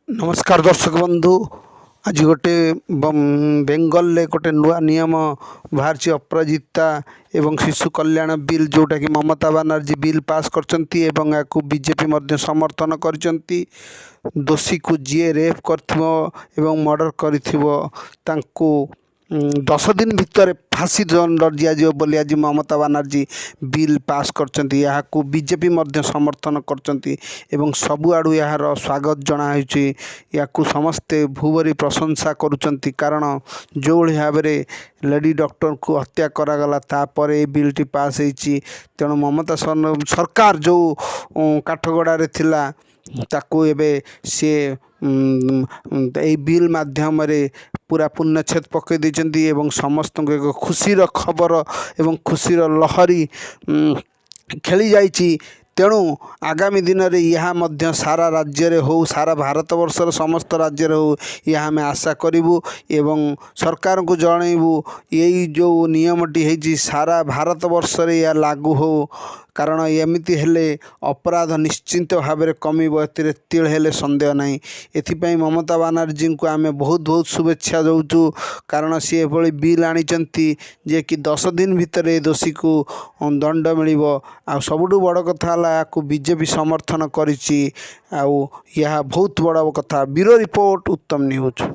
नमस्कार दर्शक बंधु। आज गोटे बेंगल गोटे नुआ नियम बाहर अपराजिता एवं शिशु कल्याण बिल जोटा कि ममता बानर्जी बिल पास करचंती एवं याकू बीजेपी समर्थन करचंती। दोषी को जी रेप कर मर्डर कर 10 दिन भितर फांसी दंड दिज्व बोली आज ममता बानर्जी बिल पास करचंती। याकू बीजेपी समर्थन करचंती एवं सबुआड़ू यार स्वागत जनाई। याकू समस्ते भूभरी प्रशंसा करुचंती कारण जो भाव में लेडी डॉक्टर को हत्या करागला तापर ए बिलटी पास होती। तेणु ममता सरकार जो काठगड़ारे थिला ताकू एबे से बिल माध्यम पूरा पुण्यछेद पकई देचंती एवं समस्त एक खुशीर खबर एवं खुशीर लहरी खेली जाइची। तेणु आगामी दिन में यह सारा राज्य रे हो, सारा भारत वर्षर समस्त राज्य हो, यह आम आशा करूँ एवं सरकार को जनइबू यही जो नियमटी है सारा भारत वर्ष रे या लागू हो। कारण एमती हेले अपराध निश्चिंत भाव में कमिब एतिले संदेह नहीं। एथिपाई ममता बानर्जी को आम बहुत बहुत शुभेच्छा दौचु कारण सी एभली बिल आनिचंती जे कि 10 दिन भितर दोषी को दंड मिलिबो। आ सबुठु बड़ कथा है को बीजेपी समर्थन करिछि। आ यह बहुत बड़ कथा। ब्यूरो रिपोर्ट उत्तम न्यूज।